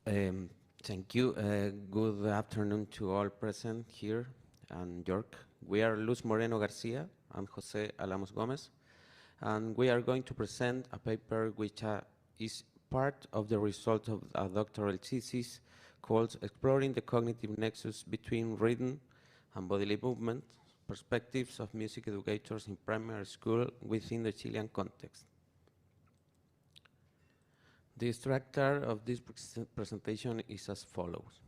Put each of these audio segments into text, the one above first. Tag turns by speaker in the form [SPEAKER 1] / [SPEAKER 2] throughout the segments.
[SPEAKER 1] Um, Thank you. Good afternoon to all present here and York. We are Moreno García and José Álamos-Gómez, and we are going to present a paper which is part of the result of a doctoral thesis called Exploring the Cognitive Nexus Between Rhythm and Bodily Movement, Perspectives of Music Educators in Primary School within the Chilean Context. The structure of this presentation is as follows.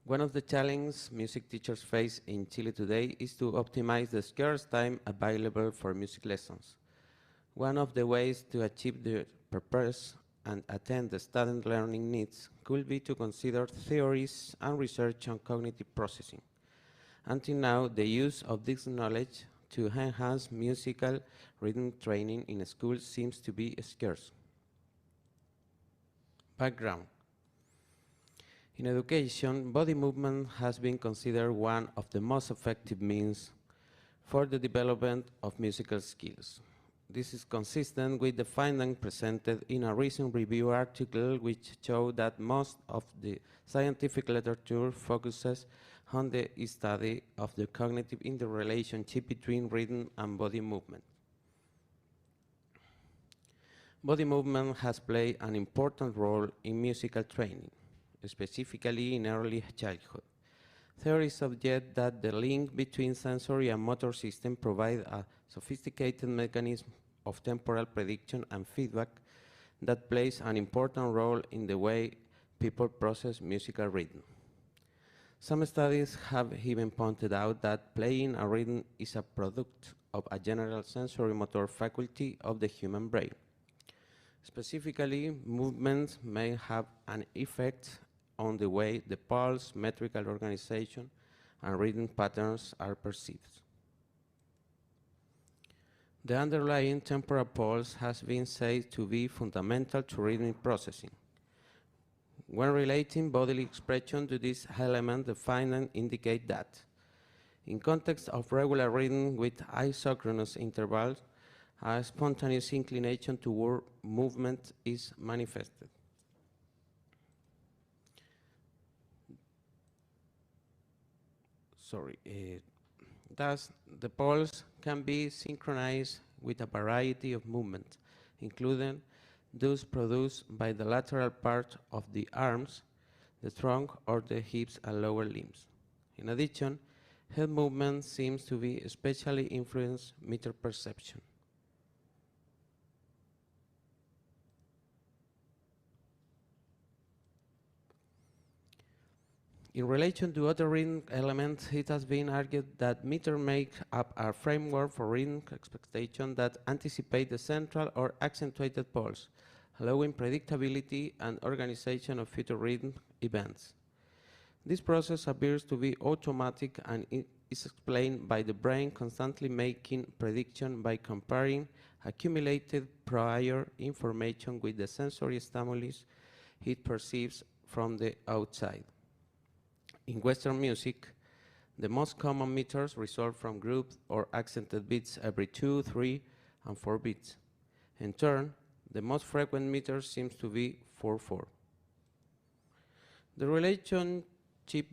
[SPEAKER 1] One of the challenges music teachers face in Chile today is to optimize the scarce time available for music lessons. One of the ways to achieve the purpose and attend the student learning needs could be to consider theories and research on cognitive processing. Until now, the use of this knowledge to enhance musical rhythm training in schools seems to be scarce. Background. In education, body movement has been considered one of the most effective means for the development of musical skills. This is consistent with the findings presented in a recent review article which showed that most of the scientific literature focuses on the study of the cognitive interrelationship between rhythm and body movement. Body movement has played an important role in musical training, specifically in early childhood. Theories suggest that the link between sensory and motor system provide a sophisticated mechanism of temporal prediction and feedback that plays an important role in the way people process musical rhythm. Some studies have even pointed out that playing a rhythm is a product of a general sensory motor faculty of the human brain. Specifically, movements may have an effect on the way the pulse, metrical organization, and rhythm patterns are perceived. The underlying temporal pulse has been said to be fundamental to rhythmic processing. When relating bodily expression to this element, the findings indicate that in context of regular rhythm with isochronous intervals, a spontaneous inclination toward movement is manifested. Thus, the pulse can be synchronized with a variety of movements, including those produced by the lateral part of the arms, the trunk, or the hips and lower limbs. In addition, head movement seems to be especially influenced meter perception. In relation to other rhythm elements, it has been argued that meters make up a framework for rhythm expectation that anticipate the central or accentuated pulse, allowing predictability and organization of future rhythm events. This process appears to be automatic and is explained by the brain constantly making prediction by comparing accumulated prior information with the sensory stimulus it perceives from the outside. In Western music, the most common meters result from grouped or accented beats every 2, 3, and 4 beats. In turn, the most frequent meter seems to be 4/4. The relationship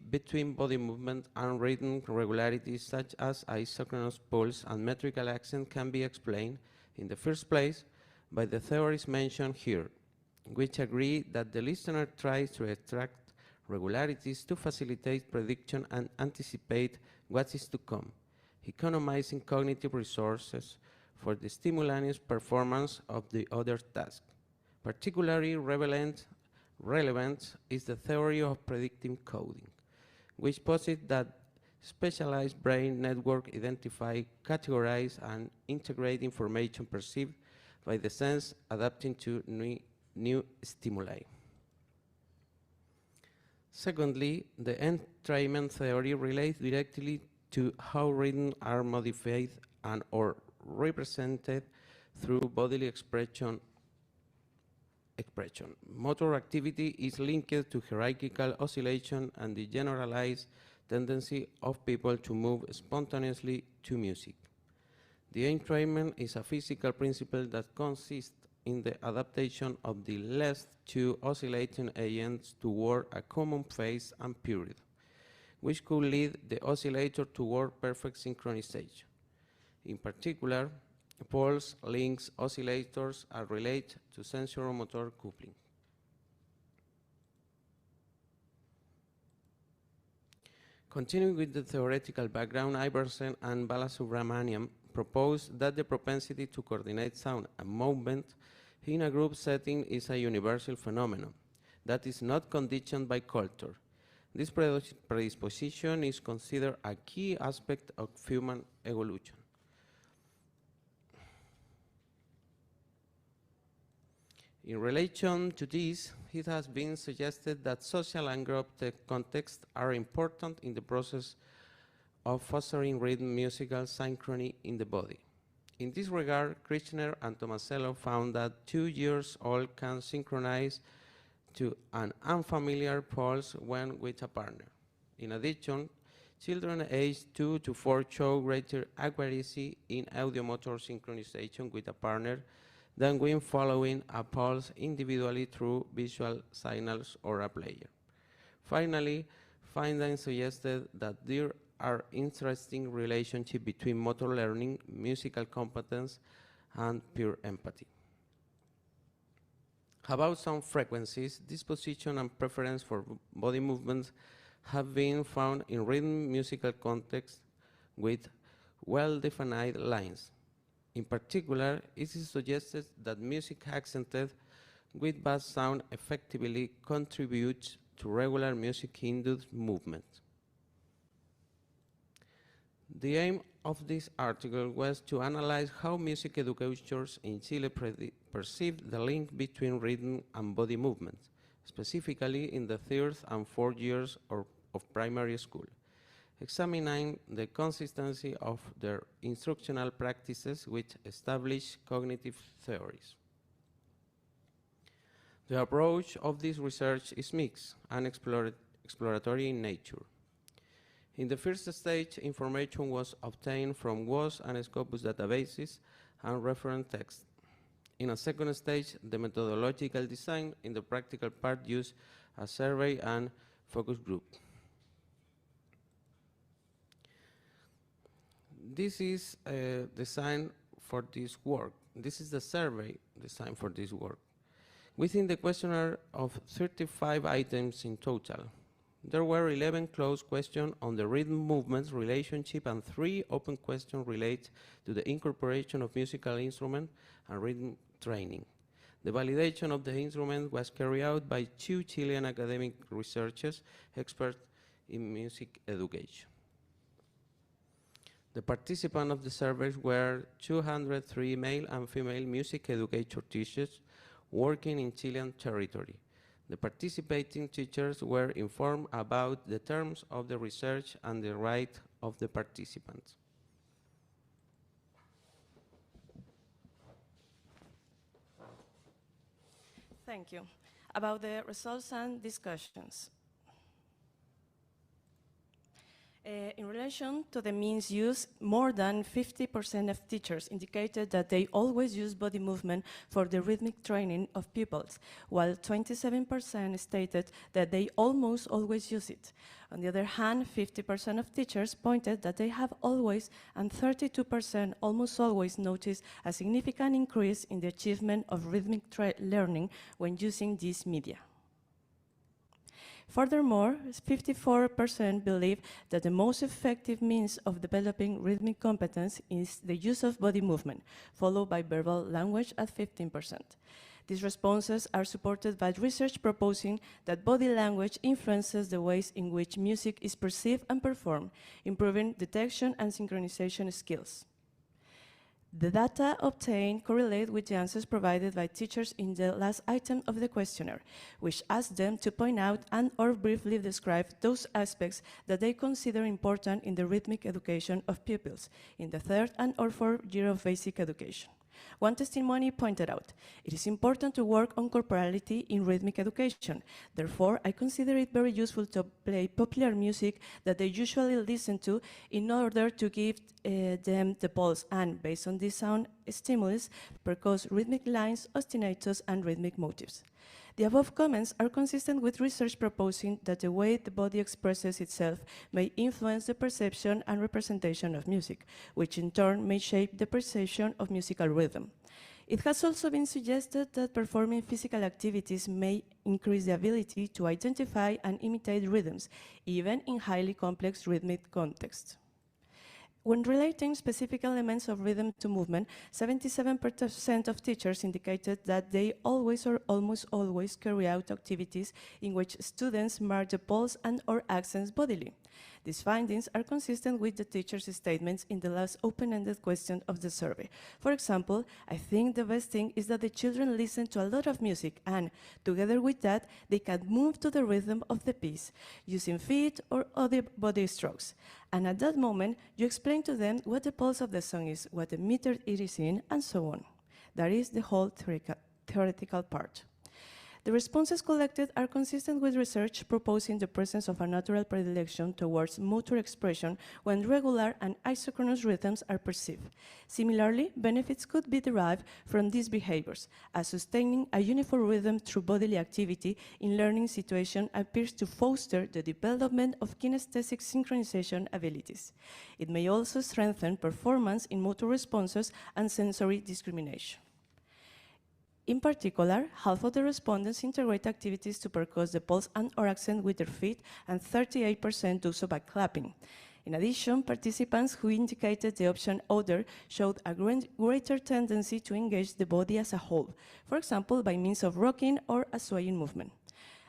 [SPEAKER 1] between body movement and rhythm regularities such as isochronous pulse and metrical accent can be explained in the first place by the theories mentioned here, which agree that the listener tries to extract regularities to facilitate prediction and anticipate what is to come, economizing cognitive resources for the stimultaneous performance of the other task. Particularly relevant is the theory of predictive coding, which posits that specialized brain networks identify, categorize, and integrate information perceived by the sense adapting to new stimuli. Secondly, the entrainment theory relates directly to how rhythms are modified and or represented through bodily expression. Motor activity is linked to hierarchical oscillation and the generalized tendency of people to move spontaneously to music. The entrainment is a physical principle that consists in the adaptation of the last two oscillating agents toward a common phase and period, which could lead the oscillator toward perfect synchronization. In particular, pulse links oscillators are related to sensoromotor coupling. Continuing with the theoretical background, Iversen and Balasubramanian proposed that the propensity to coordinate sound and movement in a group setting is a universal phenomenon that is not conditioned by culture. This predisposition is considered a key aspect of human evolution. In relation to this, it has been suggested that social and group contexts are important in the process of fostering rhythm musical synchrony in the body. In this regard, Kirchner and Tomasello found that 2 years old can synchronize to an unfamiliar pulse when with a partner. In addition, children aged 2 to 4 show greater accuracy in audiomotor synchronization with a partner than when following a pulse individually through visual signals or a player. Finally, findings suggested that there are interesting relationships between motor learning, musical competence, and pure empathy. About sound frequencies, disposition and preference for body movements have been found in rhythm musical contexts with well-defined lines. In particular, it is suggested that music accented with bass sound effectively contributes to regular music-induced movement. The aim of this article was to analyze how music educators in Chile perceived the link between rhythm and body movement, specifically in the 3rd and 4th years of primary school, examining the consistency of their instructional practices with established cognitive theories. The approach of this research is mixed and exploratory in nature. In the first stage, information was obtained from WOS and Scopus databases and reference text. In a second stage, the methodological design in the practical part used a survey and focus group. This is design for this work. This is the survey design for this work. Within the questionnaire of 35 items in total, there were 11 closed questions on the rhythm movements relationship and 3 open questions related to the incorporation of musical instrument and rhythm training. The validation of the instrument was carried out by 2 Chilean academic researchers, experts in music education. The participants of the surveys were 203 male and female music educator teachers working in Chilean territory. The participating teachers were informed about the terms of the research and the right of the participants.
[SPEAKER 2] Thank you. About the results and discussions. In relation to the means used, more than 50% of teachers indicated that they always use body movement for the rhythmic training of pupils, while 27% stated that they almost always use it. On the other hand, 50% of teachers pointed that they have always, and 32% almost always noticed a significant increase in the achievement of rhythmic learning when using these media. Furthermore, 54% believe that the most effective means of developing rhythmic competence is the use of body movement, followed by verbal language at 15%. These responses are supported by research proposing that body language influences the ways in which music is perceived and performed, improving detection and synchronization skills. The data obtained correlate with the answers provided by teachers in the last item of the questionnaire, which asked them to point out and/or briefly describe those aspects that they consider important in the rhythmic education of pupils in the 3rd and/or 4th year of basic education. One testimony pointed out, "It is important to work on corporality in rhythmic education. Therefore, I consider it very useful to play popular music that they usually listen to in order to give them the pulse and, based on this sound, stimulus, percussive rhythmic lines, ostinatos, and rhythmic motifs. The above comments are consistent with research proposing that the way the body expresses itself may influence the perception and representation of music, which in turn may shape the perception of musical rhythm. It has also been suggested that performing physical activities may increase the ability to identify and imitate rhythms, even in highly complex rhythmic contexts. When relating specific elements of rhythm to movement, 77% of teachers indicated that they always or almost always carry out activities in which students mark the pulse and/or accents bodily. These findings are consistent with the teacher's statements in the last open-ended question of the survey. For example, I think the best thing is that the children listen to a lot of music and, together with that, they can move to the rhythm of the piece, using feet or other body strokes. And at that moment, you explain to them what the pulse of the song is, what the meter it is in, and so on. That is the whole theoretical part. The responses collected are consistent with research proposing the presence of a natural predilection towards motor expression when regular and isochronous rhythms are perceived. Similarly, benefits could be derived from these behaviors, as sustaining a uniform rhythm through bodily activity in learning situation appears to foster the development of kinesthetic synchronization abilities. It may also strengthen performance in motor responses and sensory discrimination. In particular, half of the respondents integrate activities to percuss the pulse and/or accent with their feet, and 38% do so by clapping. In addition, participants who indicated the option other showed a greater tendency to engage the body as a whole, for example, by means of rocking or a swaying movement.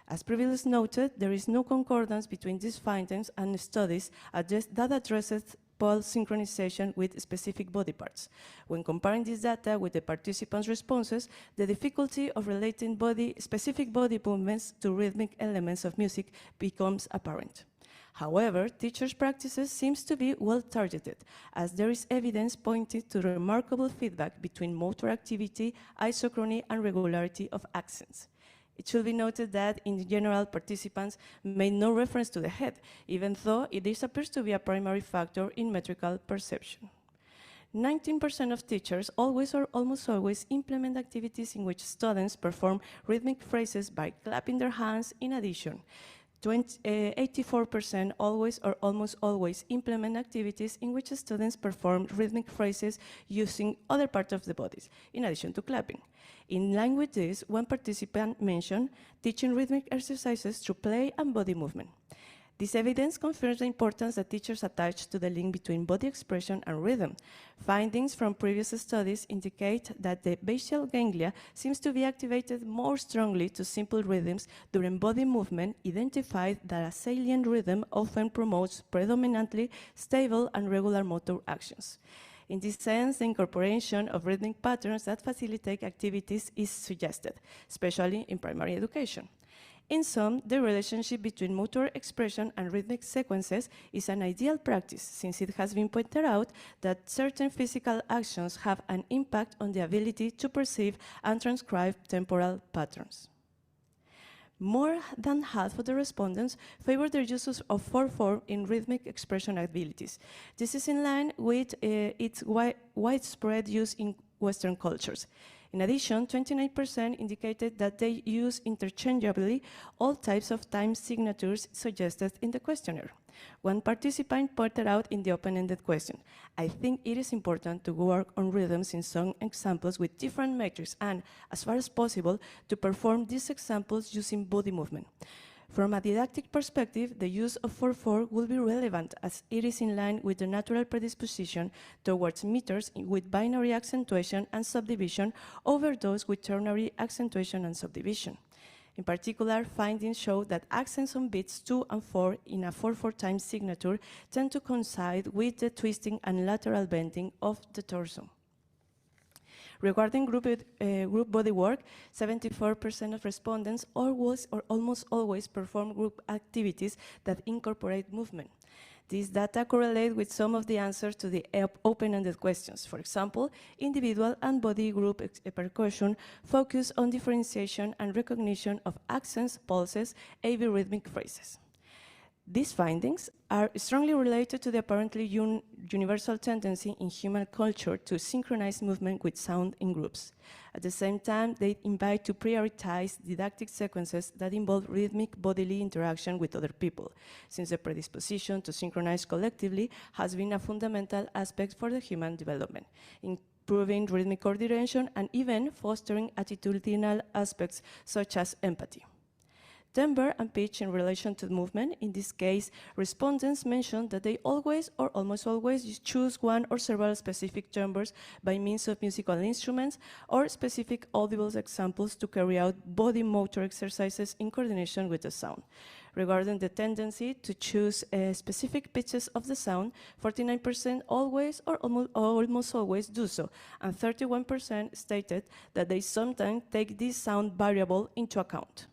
[SPEAKER 2] As previously noted, there is no concordance between these findings and studies that addresses pulse synchronization with specific body parts. When comparing this data with the participants' responses, the difficulty of relating specific body movements to rhythmic elements of music becomes apparent. However, teachers' practices seems to be well targeted, as there is evidence pointing to remarkable feedback between motor activity, isochrony, and regularity of accents. It should be noted that, in general, participants made no reference to the head, even though this appears to be a primary factor in metrical perception. 19% of teachers always or almost always implement activities in which students perform rhythmic phrases by clapping their hands. In addition, 84% always or almost always implement activities in which students perform rhythmic phrases using other parts of the bodies, in addition to clapping. In line with this, one participant mentioned teaching rhythmic exercises through play and body movement. This evidence confirms the importance that teachers attach to the link between body expression and rhythm. Findings from previous studies indicate that the basal ganglia seems to be activated more strongly to simple rhythms during body movement, identified that a salient rhythm often promotes predominantly stable and regular motor actions. In this sense, the incorporation of rhythmic patterns that facilitate activities is suggested, especially in primary education. In sum, the relationship between motor expression and rhythmic sequences is an ideal practice, since it has been pointed out that certain physical actions have an impact on the ability to perceive and transcribe temporal patterns. More than half of the respondents favor the use of 4/4 in rhythmic expression abilities. This is in line with its widespread use in Western cultures. In addition, 29% indicated that they use interchangeably all types of time signatures suggested in the questionnaire. One participant pointed out in the open-ended question, "I think it is important to work on rhythms in some examples with different metrics and, as far as possible, to perform these examples using body movement." From a didactic perspective, the use of 4/4 will be relevant, as it is in line with the natural predisposition towards meters with binary accentuation and subdivision over those with ternary accentuation and subdivision. In particular, findings show that accents on beats 2 and 4 in a 4/4 time signature tend to coincide with the twisting and lateral bending of the torso. Regarding group body work, 74% of respondents always or almost always perform group activities that incorporate movement. These data correlate with some of the answers to the open-ended questions. For example, individual and body group percussion focus on differentiation and recognition of accents, pulses, AV rhythmic phrases. These findings are strongly related to the apparently universal tendency in human culture to synchronize movement with sound in groups. At the same time, they invite to prioritize didactic sequences that involve rhythmic bodily interaction with other people, since the predisposition to synchronize collectively has been a fundamental aspect for the human development, improving rhythmic coordination and even fostering attitudinal aspects such as empathy. Timbre and pitch in relation to the movement. In this case, respondents mentioned that they always or almost always choose one or several specific timbres by means of musical instruments or specific audible examples to carry out body motor exercises in coordination with the sound. Regarding the tendency to choose specific pitches of the sound, 49% always or almost always do so, and 31% stated that they sometimes take this sound variable into account.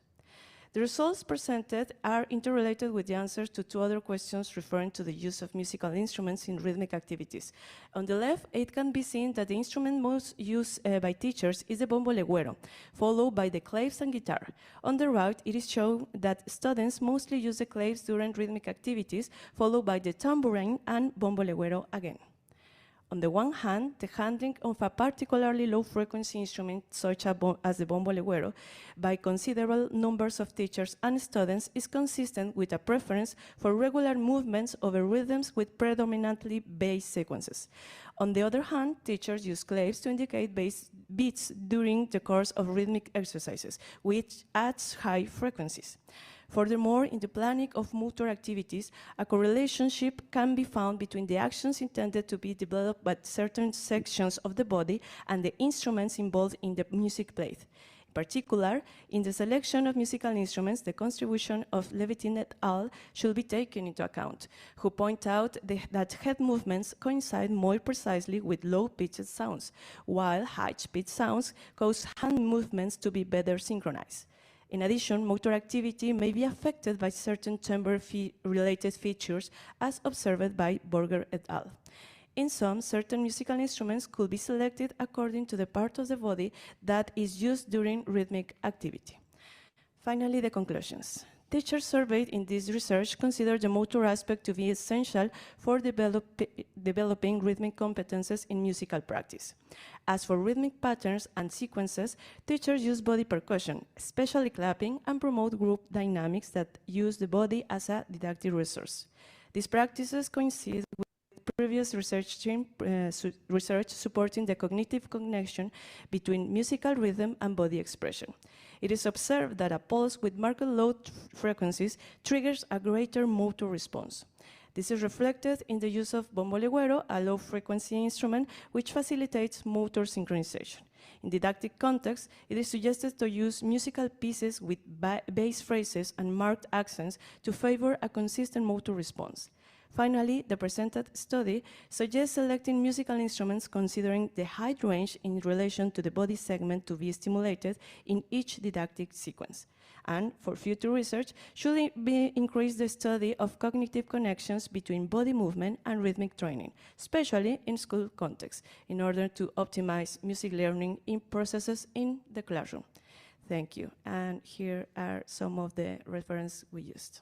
[SPEAKER 2] The results presented are interrelated with the answers to two other questions referring to the use of musical instruments in rhythmic activities. On the left, it can be seen that the instrument most used by teachers is the bombo legüero, followed by the claves and guitar. On the right, it is shown that students mostly use the claves during rhythmic activities, followed by the tambourine and bombo legüero again. On the one hand, the handling of a particularly low-frequency instrument, such as the bombo legüero, by considerable numbers of teachers and students is consistent with a preference for regular movements over rhythms with predominantly bass sequences. On the other hand, teachers use claves to indicate bass beats during the course of rhythmic exercises, which adds high frequencies. Furthermore, in the planning of motor activities, a correlationship can be found between the actions intended to be developed by certain sections of the body and the instruments involved in the music played. In particular, in the selection of musical instruments, the contribution of Levitin et al. Should be taken into account, who point out that head movements coincide more precisely with low-pitched sounds, while high-pitched sounds cause hand movements to be better synchronized. In addition, motor activity may be affected by certain timbre-related features as observed by Burger et al. In sum, certain musical instruments could be selected according to the part of the body that is used during rhythmic activity. Finally, the conclusions. Teachers surveyed in this research consider the motor aspect to be essential for developing rhythmic competences in musical practice. As for rhythmic patterns and sequences, teachers use body percussion, especially clapping, and promote group dynamics that use the body as a didactic resource. These practices coincide with previous research supporting the cognitive connection between musical rhythm and body expression. It is observed that a pulse with marked low frequencies triggers a greater motor response. This is reflected in the use of bombo legüero, a low-frequency instrument which facilitates motor synchronization. In didactic context, it is suggested to use musical pieces with bass phrases and marked accents to favor a consistent motor response. Finally, the presented study suggests selecting musical instruments considering the height range in relation to the body segment to be stimulated in each didactic sequence. And for future research, should increase the study of cognitive connections between body movement and rhythmic training, especially in school context, in order to optimize music learning in processes in the classroom. Thank you. And here are some of the references we used.